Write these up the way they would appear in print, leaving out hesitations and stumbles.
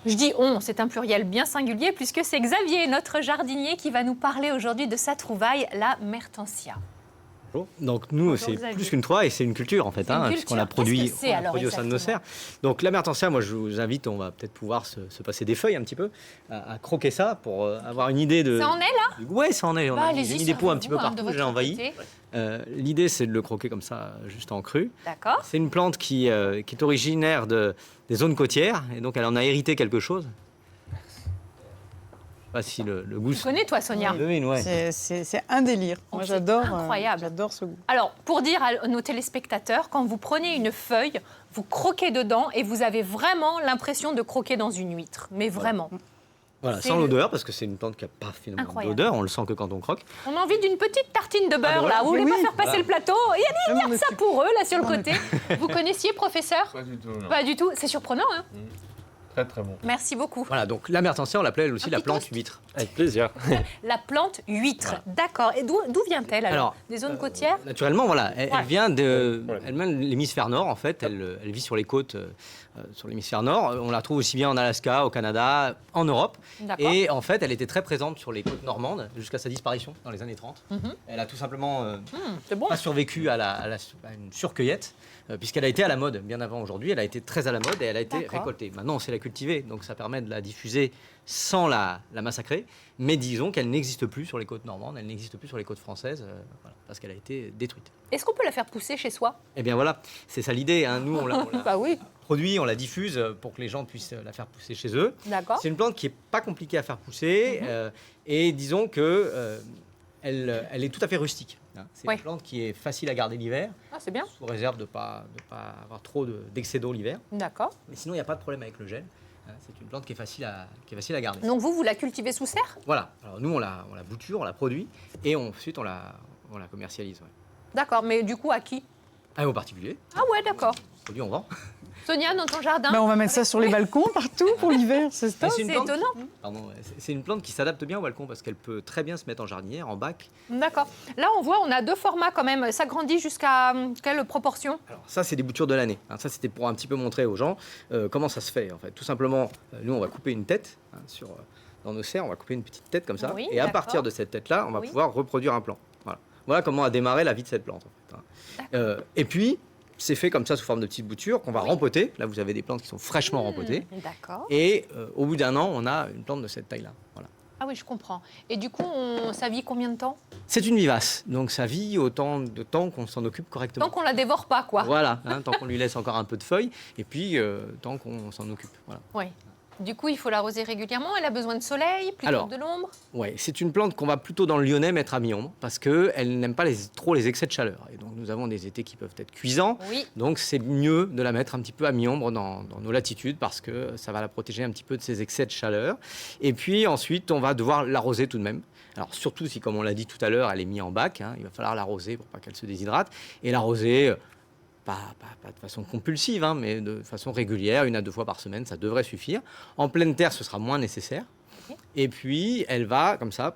Je dis on, c'est un pluriel bien singulier puisque c'est Xavier, notre jardinier, qui va nous parler aujourd'hui de sa trouvaille, la mertensia. Bonjour. Donc nous, c'est plus qu'une trouvaille, c'est une culture en fait, puisqu'on la produit, au sein de nos serres. Donc la mertensia, moi je vous invite, on va peut-être pouvoir se passer des feuilles un petit peu, à croquer ça pour avoir une idée de... Ça en est là? Ouais, ça en est. J'ai mis des pots un petit peu de partout, j'ai envahi. L'idée, c'est de le croquer comme ça, juste en cru. D'accord. C'est une plante qui est originaire des zones côtières, et donc elle en a hérité quelque chose. Pas si le goût... Tu connais, toi, Sonia? Ouais. C'est un délire. Moi, j'adore. Incroyable. J'adore ce goût. Alors, pour dire à nos téléspectateurs, quand vous prenez une feuille, vous croquez dedans et vous avez vraiment l'impression de croquer dans une huître. Mais vraiment. Voilà, sans l'odeur, parce que c'est une plante qui n'a pas finalement d'odeur, on le sent que quand on croque. On a envie d'une petite tartine de beurre, là. Vous voulez pas faire passer le plateau? Il y a ça pour eux, là, sur le côté. Vous connaissiez, professeur? Pas du tout, non. Pas du tout. C'est surprenant, hein? Très, très bon. Merci beaucoup. Voilà, donc la mertensia, on l'appelait aussi la plante huître. Avec plaisir. La plante huître, d'accord. Et d'où vient-elle alors? Des zones côtières? Naturellement, voilà. Elle vient elle vient de l'hémisphère nord, en fait. Elle vit sur les côtes, sur l'hémisphère nord. On la trouve aussi bien en Alaska, au Canada, en Europe. Et en fait, elle était très présente sur les côtes normandes jusqu'à sa disparition dans les années 30. Elle a tout simplement pas survécu à une surcueillette, puisqu'elle a été à la mode bien avant aujourd'hui. Elle a été très à la mode et elle a été récoltée. Maintenant, on sait la cultiver, donc ça permet de la diffuser sans la massacrer. Mais disons qu'elle n'existe plus sur les côtes normandes, elle n'existe plus sur les côtes françaises, parce qu'elle a été détruite. Est-ce qu'on peut la faire pousser chez soi? Eh bien voilà, c'est ça l'idée. Nous, on la bah oui. produit, on la diffuse pour que les gens puissent la faire pousser chez eux. D'accord. C'est une plante qui n'est pas compliquée à faire pousser, et disons que elle est tout à fait rustique. C'est une plante qui est facile à garder l'hiver. Ah, c'est bien. Sous réserve de ne pas avoir trop d'excès d'eau l'hiver. D'accord. Mais sinon, il n'y a pas de problème avec le gel. C'est une plante qui est facile à garder. Donc vous la cultivez sous serre? Voilà. Alors nous, on la bouture, on la produit, et ensuite on la commercialise. D'accord, mais du coup, à qui? Aux particuliers. Ah ouais, d'accord. Produit, on vend. Sonia, dans ton jardin? On va mettre ça sur les balcons partout pour l'hiver, c'est top. C'est étonnant. C'est une plante qui s'adapte bien au balcon parce qu'elle peut très bien se mettre en jardinière, en bac. D'accord. Là, on a deux formats quand même. Ça grandit jusqu'à quelle proportion? Alors ça, c'est des boutures de l'année. Ça, c'était pour un petit peu montrer aux gens comment ça se fait. En fait, tout simplement, nous, on va couper une tête dans nos serres. On va couper une petite tête comme ça. Oui, et à partir de cette tête-là, on va pouvoir reproduire un plant. Voilà comment a démarré la vie de cette plante. En fait. Et puis, c'est fait comme ça sous forme de petites boutures qu'on va rempoter. Là, vous avez des plantes qui sont fraîchement rempotées. D'accord. Et au bout d'un an, on a une plante de cette taille-là. Voilà. Ah oui, je comprends. Et du coup, ça vit combien de temps? C'est une vivace, donc ça vit autant de temps qu'on s'en occupe correctement. Tant qu'on la dévore pas, quoi. Voilà, tant qu'on lui laisse encore un peu de feuilles, et puis tant qu'on s'en occupe. Voilà. Oui. Du coup, il faut l'arroser régulièrement. Elle a besoin de soleil, plutôt que de l'ombre. Oui, c'est une plante qu'on va plutôt dans le Lyonnais mettre à mi-ombre parce qu'elle n'aime pas trop les excès de chaleur. Et donc, nous avons des étés qui peuvent être cuisants. Oui. Donc, c'est mieux de la mettre un petit peu à mi-ombre dans nos latitudes parce que ça va la protéger un petit peu de ces excès de chaleur. Et puis, ensuite, on va devoir l'arroser tout de même. Alors, surtout si, comme on l'a dit tout à l'heure, elle est mise en bac. Il va falloir l'arroser pour pas qu'elle se déshydrate. Et l'arroser... Pas de façon compulsive, mais de façon régulière, 1 à 2 fois par semaine, ça devrait suffire. En pleine terre, ce sera moins nécessaire. Et puis, elle va, comme ça,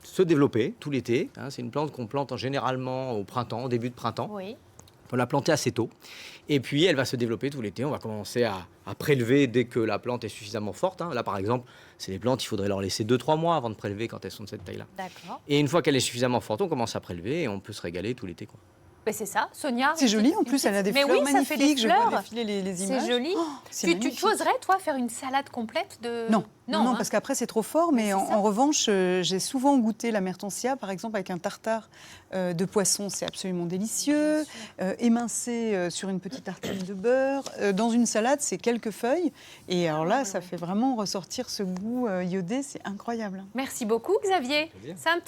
se développer tout l'été. C'est une plante qu'on plante généralement au printemps, au début de printemps. Oui. Il faut la planter assez tôt. Et puis, elle va se développer tout l'été. On va commencer à prélever dès que la plante est suffisamment forte. Là, par exemple, c'est des plantes, il faudrait leur laisser 2-3 mois avant de prélever quand elles sont de cette taille-là. D'accord. Et une fois qu'elle est suffisamment forte, on commence à prélever et on peut se régaler tout l'été, quoi. Ben c'est ça, Sonia. C'est joli, en plus, elle a des fleurs magnifiques. Ça fait des fleurs. Je vois défiler les images. C'est joli. Tu oserais, toi, faire une salade complète de... Non, parce qu'après, c'est trop fort. Mais en revanche, j'ai souvent goûté la mertensia, par exemple, avec un tartare de poisson. C'est absolument délicieux. Émincé sur une petite tartine de beurre. Dans une salade, c'est quelques feuilles. Et alors là, ça fait vraiment ressortir ce goût iodé. C'est incroyable. Merci beaucoup, Xavier. C'est un